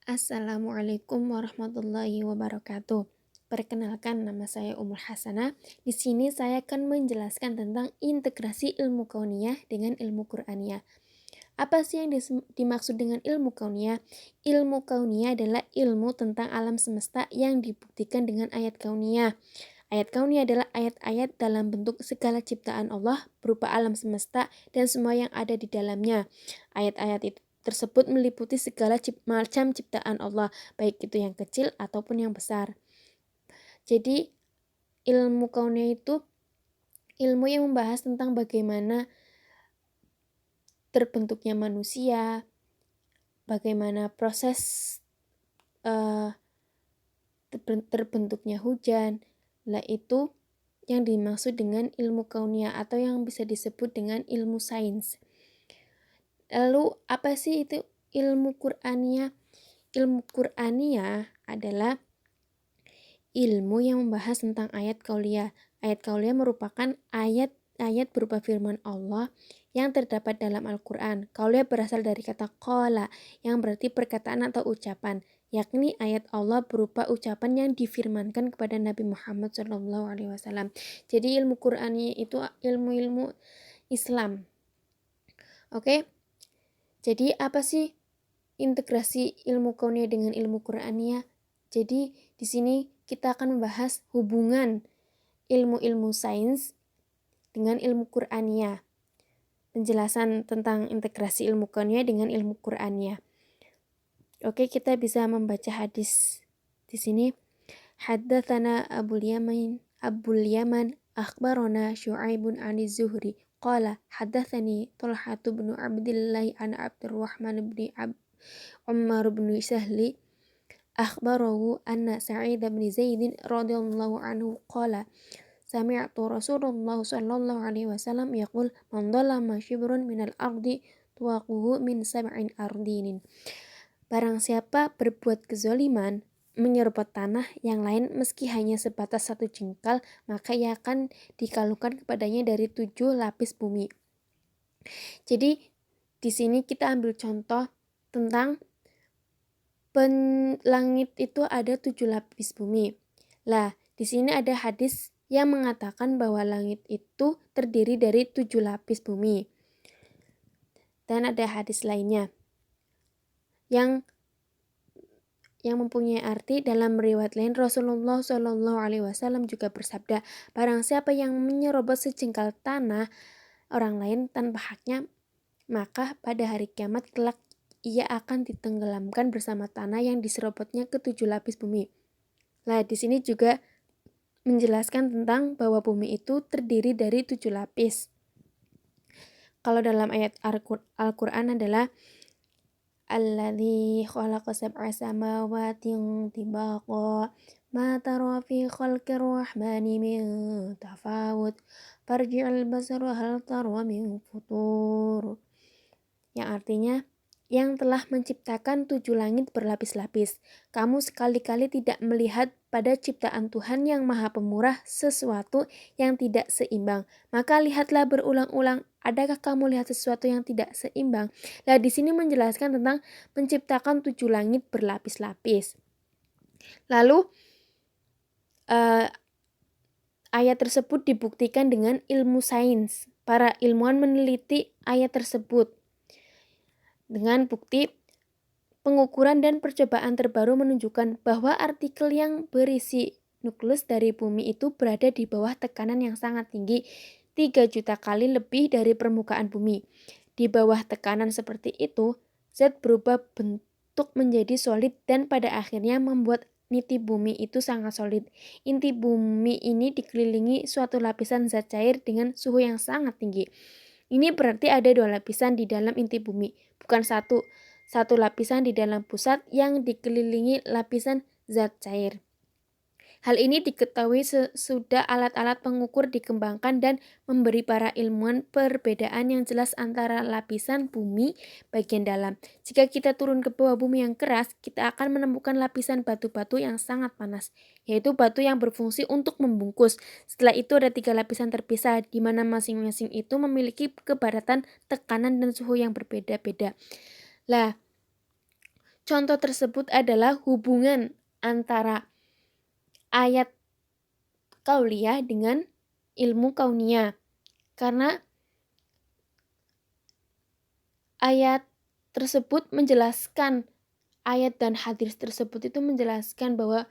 Assalamualaikum warahmatullahi wabarakatuh. Perkenalkan, nama saya Ummul Hasanah. Di sini saya akan menjelaskan tentang integrasi ilmu kauniyah dengan ilmu Qur'aniyah. Apa sih yang dimaksud dengan ilmu kauniyah? Ilmu kauniyah adalah ilmu tentang alam semesta yang dibuktikan dengan ayat kauniyah. Ayat kauniyah adalah ayat-ayat dalam bentuk segala ciptaan Allah berupa alam semesta dan semua yang ada di dalamnya. Ayat-ayat itu tersebut meliputi segala macam ciptaan Allah, baik itu yang kecil ataupun yang besar. Jadi ilmu kauniyah itu ilmu yang membahas tentang bagaimana terbentuknya manusia, bagaimana proses terbentuknya hujan. Lah itu yang dimaksud dengan ilmu kauniyah atau yang bisa disebut dengan ilmu sains. Lalu apa sih itu ilmu Qur'aniyah? Ilmu Qur'aniyah adalah ilmu yang membahas tentang ayat kauliyah. Ayat kauliyah merupakan ayat-ayat berupa firman Allah yang terdapat dalam Al-Quran. Kauliyah berasal dari kata qala yang berarti perkataan atau ucapan, yakni ayat Allah berupa ucapan yang difirmankan kepada Nabi Muhammad SAW. Jadi ilmu Qur'aniyah itu ilmu-ilmu Islam. Oke? Jadi apa sih integrasi ilmu kauniyah dengan ilmu Qur'aniyah? Jadi di sini kita akan membahas hubungan ilmu-ilmu sains dengan ilmu Qur'aniyah. Penjelasan tentang integrasi ilmu kauniyah dengan ilmu Qur'aniyah. Oke, kita bisa membaca hadis di sini. Haddatsana Abul Yaman akhbarana Syu'aibun 'ani Zuhri qala haddatsani Talhatu bin Abdillah an Abdurrahman bin Umar bin Sahli akhbarahu anna Sa'id bin Zaid radhiyallahu anhu qala sami'tu Rasulullah sallallahu alaihi wasallam yaqul man dhalama shibrun minal ardi tuwaquhu min sab'in ardinin. Barang siapa berbuat kezaliman menyeruput tanah yang lain meski hanya sebatas 1 jengkal, maka ia akan dikalungkan kepadanya dari 7 lapis bumi. Jadi di sini kita ambil contoh tentang langit itu ada 7 lapis bumi. Lah, di sini ada hadis yang mengatakan bahwa langit itu terdiri dari 7 lapis bumi. Dan ada hadis lainnya yang mempunyai arti. Dalam riwayat lain Rasulullah Shallallahu Alaihi Wasallam juga bersabda, barang siapa yang menyerobot sejengkal tanah orang lain tanpa haknya, maka pada hari kiamat kelak ia akan ditenggelamkan bersama tanah yang diserobotnya ke 7 lapis bumi. Nah, di sini juga menjelaskan tentang bahwa bumi itu terdiri dari 7 lapis. Kalau dalam ayat Al-Quran adalah alladzi khalaqa sab'a samawatin tibaqa ma tara fi khalqir rahmani min tafawut farji'al basara hal tara min futur, yang artinya yang telah menciptakan 7 langit berlapis-lapis. Kamu sekali-kali tidak melihat pada ciptaan Tuhan yang Maha Pemurah sesuatu yang tidak seimbang. Maka lihatlah berulang-ulang, adakah kamu lihat sesuatu yang tidak seimbang? Nah, di sini menjelaskan tentang menciptakan 7 langit berlapis-lapis. Lalu ayat tersebut dibuktikan dengan ilmu sains. Para ilmuwan meneliti ayat tersebut dengan bukti pengukuran dan percobaan terbaru menunjukkan bahwa partikel yang berisi nukleus dari bumi itu berada di bawah tekanan yang sangat tinggi, 3 juta kali lebih dari permukaan bumi. Di bawah tekanan seperti itu, zat berubah bentuk menjadi solid dan pada akhirnya membuat inti bumi itu sangat solid. Inti bumi ini dikelilingi suatu lapisan zat cair dengan suhu yang sangat tinggi. Ini berarti ada 2 lapisan di dalam inti bumi, bukan satu lapisan di dalam pusat yang dikelilingi lapisan zat cair. Hal ini diketahui sesudah alat-alat pengukur dikembangkan dan memberi para ilmuwan perbedaan yang jelas antara lapisan bumi bagian dalam. Jika kita turun ke bawah bumi yang keras, kita akan menemukan lapisan batu-batu yang sangat panas, yaitu batu yang berfungsi untuk membungkus. Setelah itu ada 3 lapisan terpisah, di mana masing-masing itu memiliki kepadatan, tekanan, dan suhu yang berbeda-beda. Lah, contoh tersebut adalah hubungan antara ayat kauliyah dengan ilmu kauniyah. Karena ayat tersebut menjelaskan, ayat dan hadis tersebut itu menjelaskan bahwa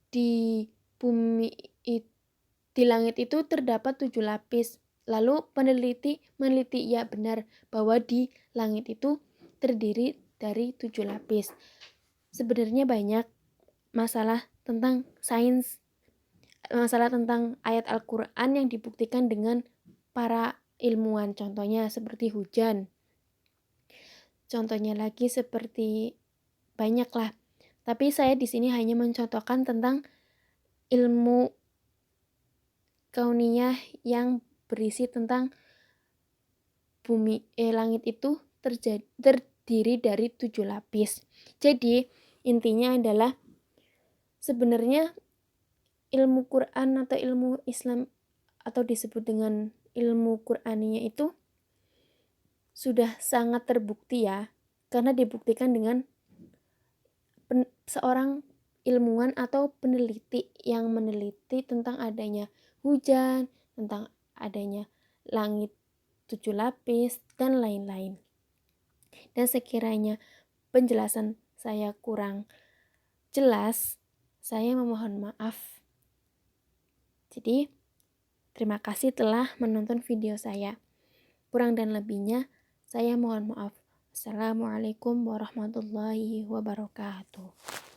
di bumi, di langit itu terdapat 7 lapis. Lalu peneliti meneliti, ya benar, bahwa di langit itu terdiri dari 7 lapis. Sebenarnya banyak masalah tentang sains, masalah tentang ayat Al-Quran yang dibuktikan dengan para ilmuwan. Contohnya seperti hujan. Contohnya lagi seperti banyak lah. Tapi saya di sini hanya mencontohkan tentang ilmu kauniyah yang berisi tentang langit itu terdiri dari 7 lapis. Jadi intinya adalah sebenarnya ilmu Quran atau ilmu Islam atau disebut dengan ilmu Qur'aniyah itu sudah sangat terbukti ya, karena dibuktikan dengan seorang ilmuwan atau peneliti yang meneliti tentang adanya hujan, tentang adanya langit 7 lapis, dan lain-lain. Dan sekiranya penjelasan saya kurang jelas, saya memohon maaf. Jadi, terima kasih telah menonton video saya. Kurang dan lebihnya, saya mohon maaf. Assalamualaikum warahmatullahi wabarakatuh.